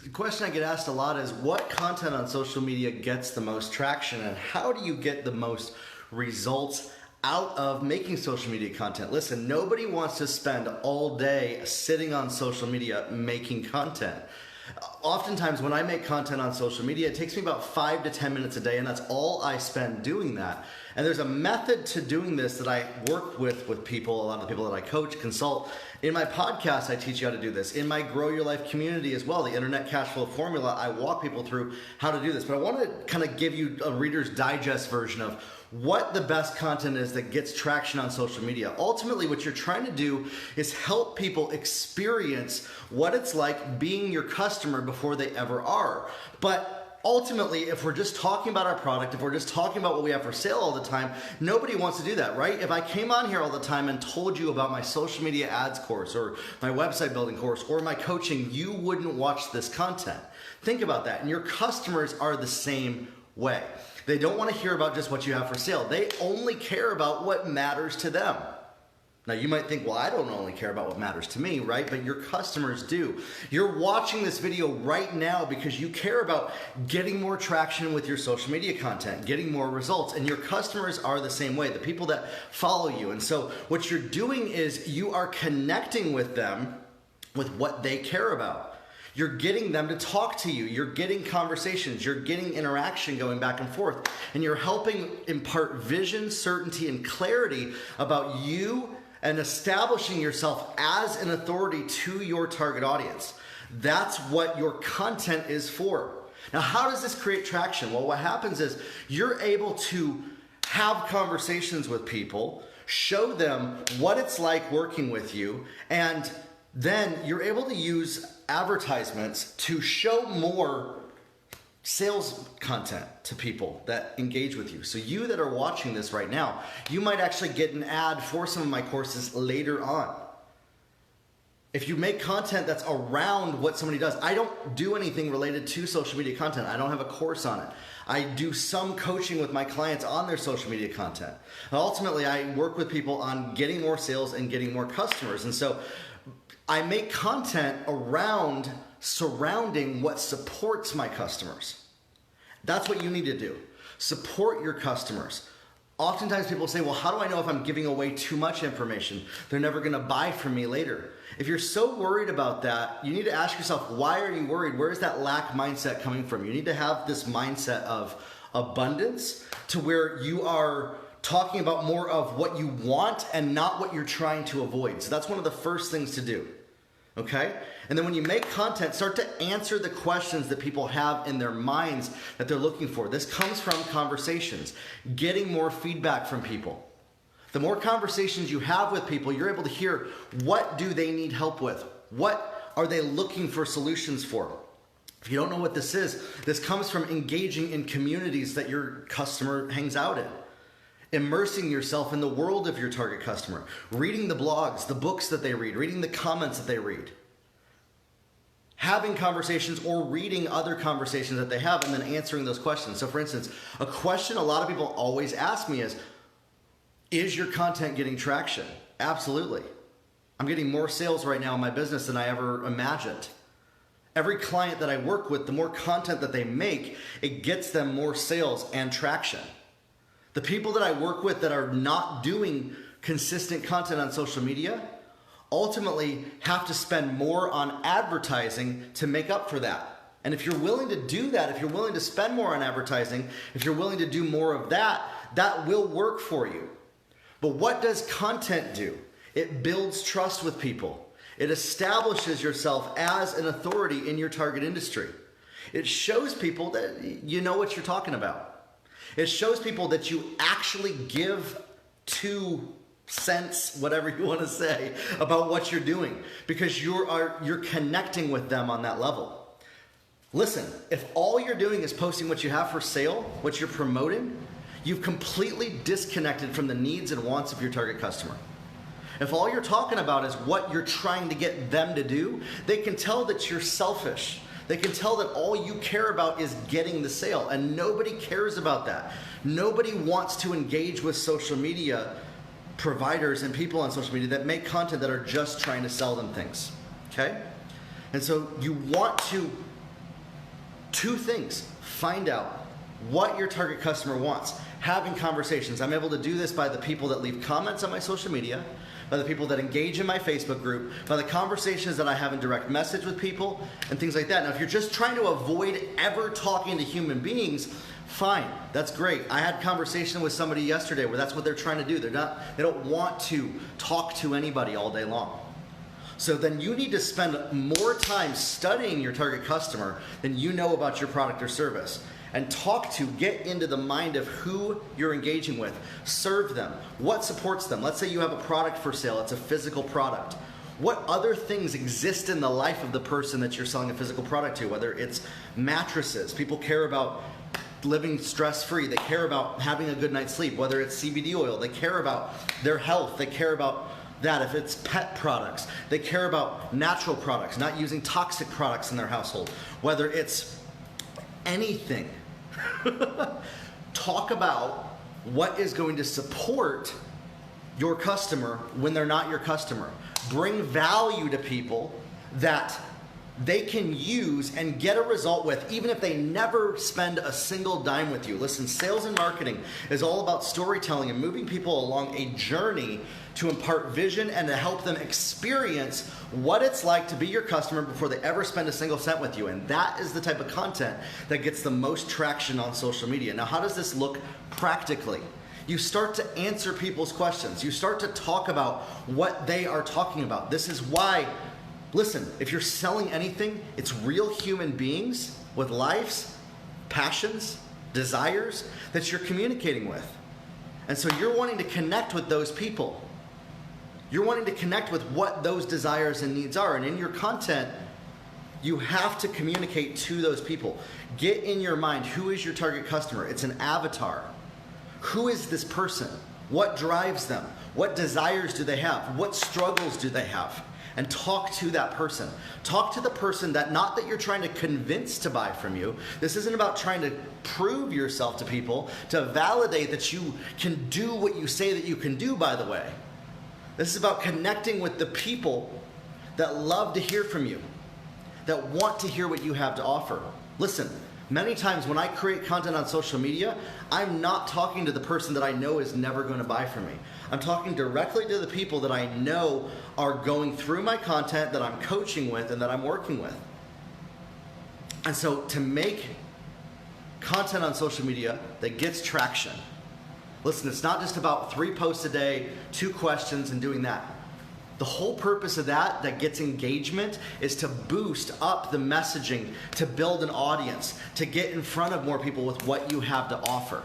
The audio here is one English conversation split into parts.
The question I get asked a lot is, what content on social media gets the most traction, and how do you get the most results out of making social media content? Listen, nobody wants to spend all day sitting on social media making content. Oftentimes when I make content on social media, it takes me about 5 to 10 minutes a day, and that's all I spend doing that. And there's a method to doing this that I work with people, a lot of the people that I coach, consult. In my podcast, I teach you how to do this. In my Grow Your Life community as well, the Internet Cash Flow Formula, I walk people through how to do this. But I want to kind of give you a Reader's Digest version of what the best content is that gets traction on social media. Ultimately, what you're trying to do is help people experience what it's like being your customer before they ever are. But ultimately, if we're just talking about our product, if we're just talking about what we have for sale all the time, nobody wants to do that, right? If I came on here all the time and told you about my social media ads course or my website building course or my coaching, you wouldn't watch this content. Think about that. And your customers are the same way. They don't want to hear about just what you have for sale. They only care about what matters to them. Now you might think, well, I don't only care about what matters to me, right? But your customers do. You're watching this video right now because you care about getting more traction with your social media content, getting more results, and your customers are the same way, the people that follow you. And so what you're doing is you are connecting with them with what they care about. You're getting them to talk to you. You're getting conversations. You're getting interaction going back and forth. And you're helping impart vision, certainty, and clarity about you and establishing yourself as an authority to your target audience. That's what your content is for. Now, how does this create traction? Well, what happens is you're able to have conversations with people, show them what it's like working with you, and then you're able to use advertisements to show more sales content to people that engage with you. So you that are watching this right now, you might actually get an ad for some of my courses later on. If you make content that's around what somebody does, I don't do anything related to social media content. I don't have a course on it. I do some coaching with my clients on their social media content. And ultimately, I work with people on getting more sales and getting more customers. And so I make content surrounding what supports my customers. That's what you need to do. Support your customers. Oftentimes people say, well, how do I know if I'm giving away too much information? They're never going to buy from me later. If you're so worried about that, you need to ask yourself, why are you worried? Where is that lack mindset coming from? You need to have this mindset of abundance to where you are talking about more of what you want and not what you're trying to avoid. So that's one of the first things to do. Okay? And then when you make content, start to answer the questions that people have in their minds that they're looking for. This comes from conversations, getting more feedback from people. The more conversations you have with people, you're able to hear what do they need help with? What are they looking for solutions for? If you don't know what this is, this comes from engaging in communities that your customer hangs out in. Immersing yourself in the world of your target customer, reading the blogs, the books that they read, reading the comments that they read, having conversations or reading other conversations that they have and then answering those questions. So for instance, a question a lot of people always ask me is your content getting traction? Absolutely. I'm getting more sales right now in my business than I ever imagined. Every client that I work with, the more content that they make, it gets them more sales and traction. The people that I work with that are not doing consistent content on social media ultimately have to spend more on advertising to make up for that. And if you're willing to do that, if you're willing to spend more on advertising, if you're willing to do more of that, that will work for you. But what does content do? It builds trust with people. It establishes yourself as an authority in your target industry. It shows people that you know what you're talking about. It shows people that you actually give 2 cents, whatever you want to say, about what you're doing because you're connecting with them on that level. Listen, if all you're doing is posting what you have for sale, what you're promoting, you've completely disconnected from the needs and wants of your target customer. If all you're talking about is what you're trying to get them to do, they can tell that you're selfish. They can tell that all you care about is getting the sale, and nobody cares about that. Nobody wants to engage with social media providers and people on social media that make content that are just trying to sell them things, okay? And so you want to Two things. Find out what your target customer wants. Having conversations. I'm able to do this by the people that leave comments on my social media, by the people that engage in my Facebook group, by the conversations that I have in direct message with people, and things like that. Now, if you're just trying to avoid ever talking to human beings, fine, that's great. I had a conversation with somebody yesterday where that's what they're trying to do. They don't want to talk to anybody all day long. So then you need to spend more time studying your target customer than you know about your product or service. And get into the mind of who you're engaging with. Serve them. What supports them? Let's say you have a product for sale. It's a physical product. What other things exist in the life of the person that you're selling a physical product to? Whether it's mattresses. People care about living stress-free. They care about having a good night's sleep. Whether it's CBD oil. They care about their health. They care about that. If it's pet products, they care about natural products, not using toxic products in their household. Whether it's anything. Talk about what is going to support your customer when they're not your customer. Bring value to people that they can use and get a result with, even if they never spend a single dime with you. Listen, sales and marketing is all about storytelling and moving people along a journey to impart vision and to help them experience what it's like to be your customer before they ever spend a single cent with you. And that is the type of content that gets the most traction on social media. Now, how does this look practically? You start to answer people's questions. You start to talk about what they are talking about. This is why, listen, if you're selling anything, it's real human beings with lives, passions, desires that you're communicating with. And so you're wanting to connect with those people. You're wanting to connect with what those desires and needs are. And in your content, you have to communicate to those people. Get in your mind, who is your target customer? It's an avatar. Who is this person? What drives them? What desires do they have? What struggles do they have? And talk to that person. Talk to the person that, not that you're trying to convince to buy from you. This isn't about trying to prove yourself to people, to validate that you can do what you say that you can do, by the way. This is about connecting with the people that love to hear from you, that want to hear what you have to offer. Listen, many times when I create content on social media, I'm not talking to the person that I know is never going to buy from me. I'm talking directly to the people that I know are going through my content, that I'm coaching with, and that I'm working with. And so to make content on social media that gets traction, listen, it's not just about 3 posts a day, 2 questions, and doing that. The whole purpose of that gets engagement, is to boost up the messaging, to build an audience, to get in front of more people with what you have to offer,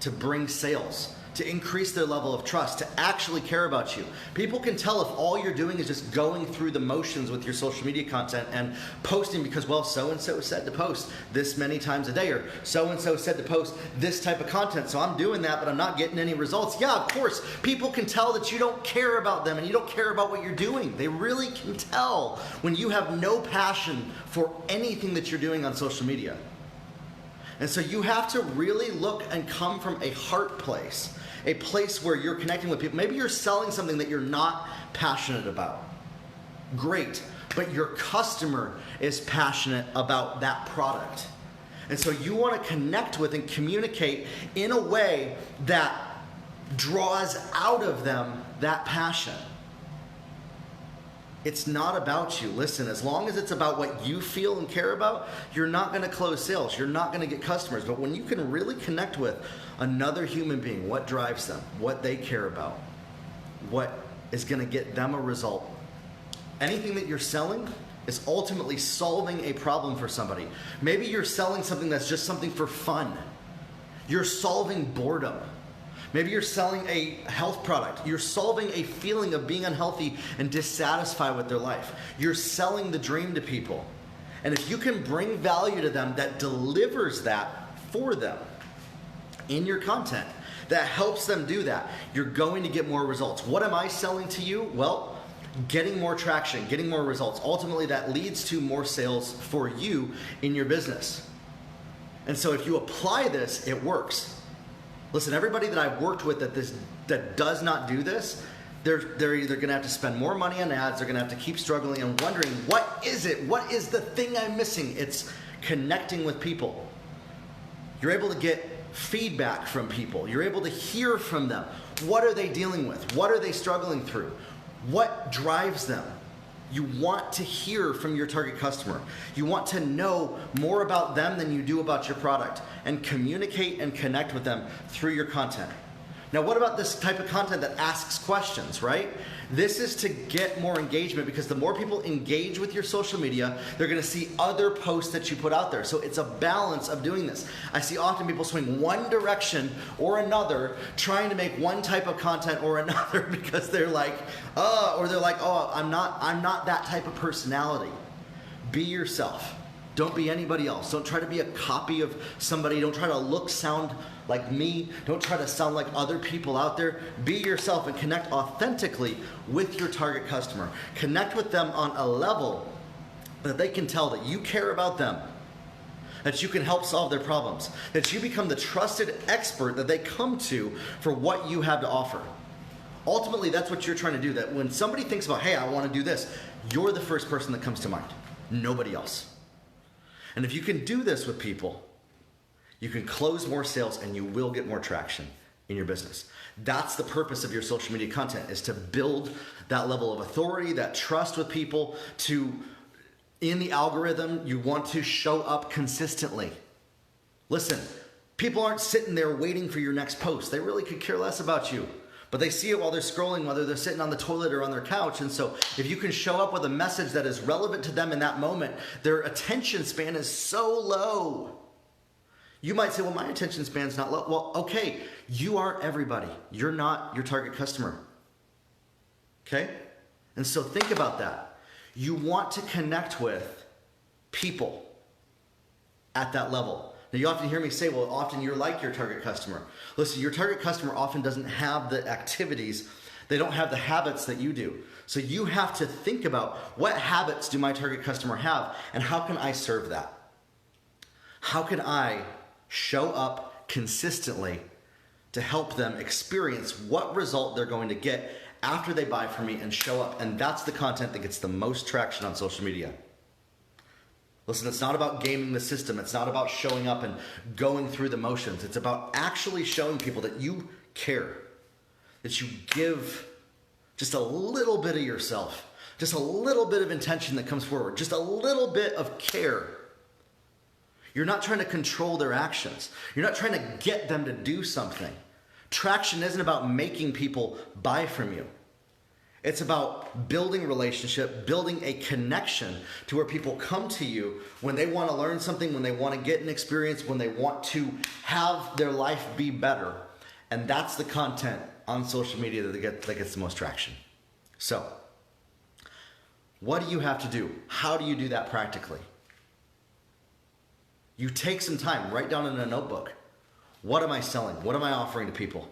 to bring sales, to increase their level of trust, to actually care about you. People can tell if all you're doing is just going through the motions with your social media content and posting because, well, so-and-so said to post this many times a day, or so-and-so said to post this type of content, so I'm doing that, but I'm not getting any results. Yeah, of course, people can tell that you don't care about them and you don't care about what you're doing. They really can tell when you have no passion for anything that you're doing on social media. And so you have to really look and come from a heart place, a place where you're connecting with people. Maybe you're selling something that you're not passionate about. Great, but your customer is passionate about that product. And so you want to connect with and communicate in a way that draws out of them that passion. It's not about you. Listen, as long as it's about what you feel and care about, you're not going to close sales. You're not going to get customers. But when you can really connect with another human being, what drives them, what they care about, what is going to get them a result, anything that you're selling is ultimately solving a problem for somebody. Maybe you're selling something that's just something for fun. You're solving boredom. Maybe you're selling a health product. You're solving a feeling of being unhealthy and dissatisfied with their life. You're selling the dream to people. And if you can bring value to them that delivers that for them in your content, that helps them do that, you're going to get more results. What am I selling to you? Well, getting more traction, getting more results. Ultimately, that leads to more sales for you in your business. And so if you apply this, it works. Listen, everybody that I've worked with that does not do this, they're either going to have to spend more money on ads, they're going to have to keep struggling and wondering what What is it? What is the thing I'm missing? It's connecting with people. You're able to get feedback from people. You're able to hear from them. What are they dealing with? What are they struggling through? What drives them? You want to hear from your target customer. You want to know more about them than you do about your product, and communicate and connect with them through your content. Now, what about this type of content that asks questions, right? This is to get more engagement, because the more people engage with your social media, they're going to see other posts that you put out there. So it's a balance of doing this. I see often people swing one direction or another, trying to make one type of content or another because they're like, I'm not that type of personality. Be yourself. Don't be anybody else. Don't try to be a copy of somebody. Don't try to sound like me. Don't try to sound like other people out there. Be yourself and connect authentically with your target customer. Connect with them on a level that they can tell that you care about them, that you can help solve their problems, that you become the trusted expert that they come to for what you have to offer. Ultimately, that's what you're trying to do. That when somebody thinks about, hey, I want to do this, you're the first person that comes to mind. Nobody else. And if you can do this with people, you can close more sales and you will get more traction in your business. That's the purpose of your social media content, is to build that level of authority, that trust with people. In the algorithm, you want to show up consistently. Listen, people aren't sitting there waiting for your next post. They really could care less about you. But they see it while they're scrolling, whether they're sitting on the toilet or on their couch. And so if you can show up with a message that is relevant to them in that moment, their attention span is so low. You might say, well, my attention span's not low. Well, okay, you aren't everybody. You're not your target customer. Okay? And so think about that. You want to connect with people at that level. Now, you often hear me say, well, often you're like your target customer. Listen, your target customer often doesn't have the activities, they don't have the habits that you do. So you have to think about, what habits do my target customer have, and how can I serve that? How can I show up consistently to help them experience what result they're going to get after they buy from me and show up? And that's the content that gets the most traction on social media. Listen, it's not about gaming the system. It's not about showing up and going through the motions. It's about actually showing people that you care, that you give just a little bit of yourself, just a little bit of intention that comes forward, just a little bit of care. You're not trying to control their actions. You're not trying to get them to do something. Traction isn't about making people buy from you. It's about building relationship, building a connection to where people come to you when they want to learn something, when they want to get an experience, when they want to have their life be better. And that's the content on social media that gets the most traction. So, what do you have to do? How do you do that practically? You take some time, write down in a notebook. What am I selling? What am I offering to people?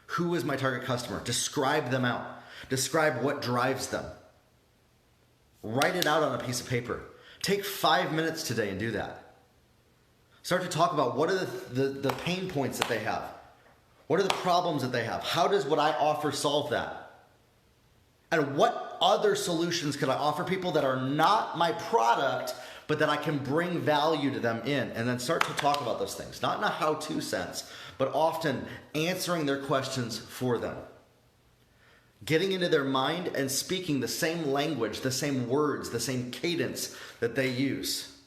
Who is my target customer? Describe them out. Describe what drives them. Write it out on a piece of paper. Take 5 minutes today and do that. Start to talk about what are the pain points that they have. What are the problems that they have? How does what I offer solve that? And what other solutions could I offer people that are not my product, but that I can bring value to them in? And then start to talk about those things. Not in a how-to sense, but often answering their questions for them. Getting into their mind and speaking the same language, the same words, the same cadence that they use.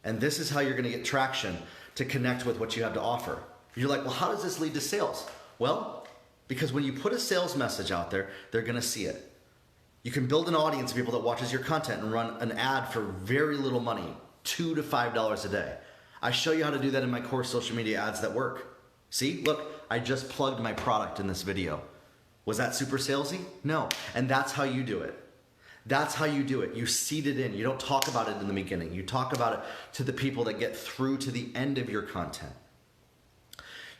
And this is how you're going to get traction to connect with what you have to offer. You're like, well, how does this lead to sales? Well, because when you put a sales message out there, they're going to see it. You can build an audience of people that watches your content and run an ad for very little money, $2 to $5 a day. I show you how to do that in my course, Social Media Ads That Work. See, look, I just plugged my product in this video. Was that super salesy? No. And that's how you do it. That's how you do it. You seed it in. You don't talk about it in the beginning. You talk about it to the people that get through to the end of your content.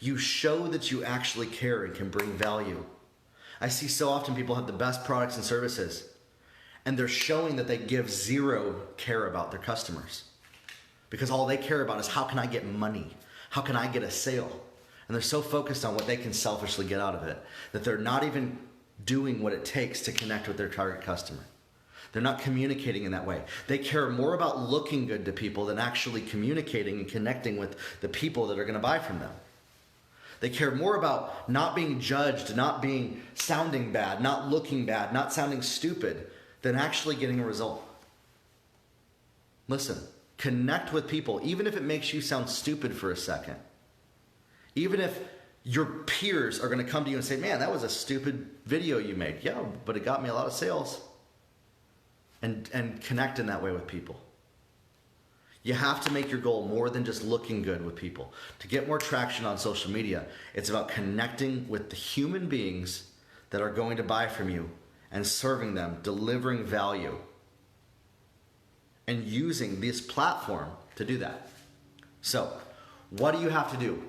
You show that you actually care and can bring value. I see so often people have the best products and services, and they're showing that they give zero care about their customers. Because all they care about is, how can I get money? How can I get a sale? And they're so focused on what they can selfishly get out of it that they're not even doing what it takes to connect with their target customer. They're not communicating in that way. They care more about looking good to people than actually communicating and connecting with the people that are going to buy from them. They care more about not being judged, not being sounding bad, not looking bad, not sounding stupid, than actually getting a result. Listen, connect with people, even if it makes you sound stupid for a second. Even if your peers are going to come to you and say, man, that was a stupid video you made. Yeah, but it got me a lot of sales. And connect in that way with people. You have to make your goal more than just looking good with people. To get more traction on social media, it's about connecting with the human beings that are going to buy from you and serving them, delivering value, and using this platform to do that. So, what do you have to do?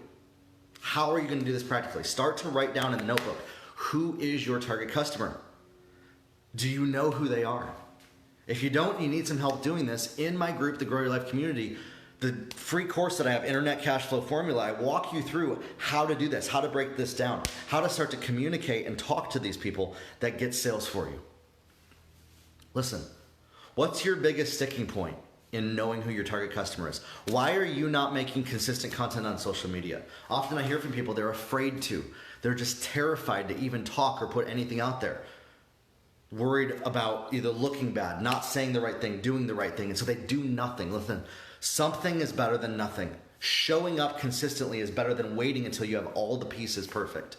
How are you going to do this practically? Start to write down in the notebook, who is your target customer? Do you know who they are? If you don't, you need some help doing this. In my group, the Grow Your Life Community, the free course that I have, Internet Cash Flow Formula, I walk you through how to do this, how to break this down, how to start to communicate and talk to these people that get sales for you. Listen, what's your biggest sticking point in knowing who your target customer is? Why are you not making consistent content on social media? Often I hear from people, they're afraid to. They're just terrified to even talk or put anything out there. Worried about either looking bad, not saying the right thing, doing the right thing, and so they do nothing. Listen, something is better than nothing. Showing up consistently is better than waiting until you have all the pieces perfect.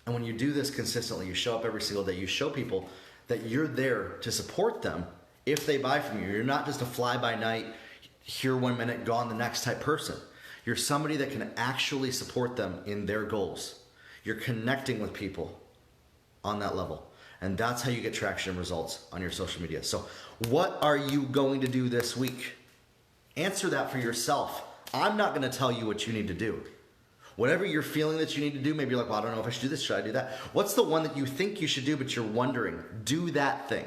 And when you do this consistently, you show up every single day, you show people that you're there to support them if they buy from you. You're not just a fly-by-night, here 1 minute, gone the next type person. You're somebody that can actually support them in their goals. You're connecting with people on that level. And that's how you get traction and results on your social media. So what are you going to do this week? Answer that for yourself. I'm not going to tell you what you need to do. Whatever you're feeling that you need to do, maybe you're like, well, I don't know if I should do this, should I do that? What's the one that you think you should do, but you're wondering? Do that thing.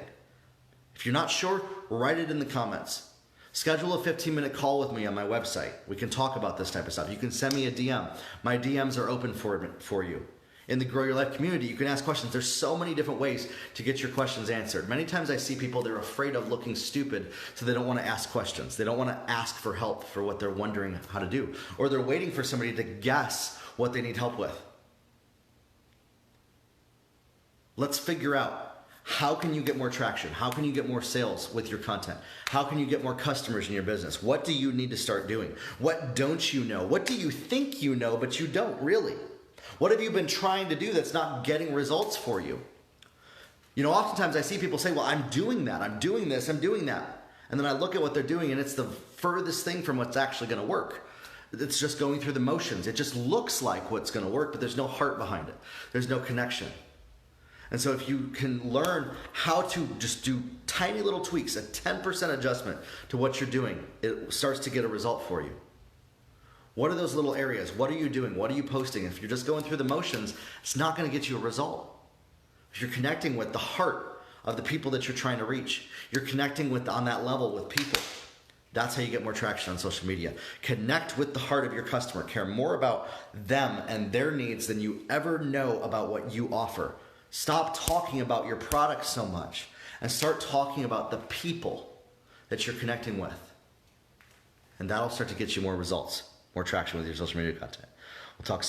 If you're not sure, write it in the comments. Schedule a 15-minute call with me on my website. We can talk about this type of stuff. You can send me a DM. My DMs are open for you. In the Grow Your Life community, you can ask questions. There's so many different ways to get your questions answered. Many times I see people, they're afraid of looking stupid, so they don't want to ask questions. They don't want to ask for help for what they're wondering how to do. Or they're waiting for somebody to guess what they need help with. Let's figure out, how can you get more traction? How can you get more sales with your content? How can you get more customers in your business? What do you need to start doing? What don't you know? What do you think you know, but you don't really? What have you been trying to do that's not getting results for you? You know, oftentimes I see people say, well, I'm doing that, I'm doing this, I'm doing that. And then I look at what they're doing and it's the furthest thing from what's actually going to work. It's just going through the motions. It just looks like what's going to work, but there's no heart behind it. There's no connection. And so if you can learn how to just do tiny little tweaks, a 10% adjustment to what you're doing, it starts to get a result for you. What are those little areas? What are you doing? What are you posting? If you're just going through the motions, it's not going to get you a result. If you're connecting with the heart of the people that you're trying to reach, you're connecting with on that level with people. That's how you get more traction on social media. Connect with the heart of your customer. Care more about them and their needs than you ever know about what you offer. Stop talking about your product so much and start talking about the people that you're connecting with. And that'll start to get you more results, more traction with your social media content. We'll talk soon.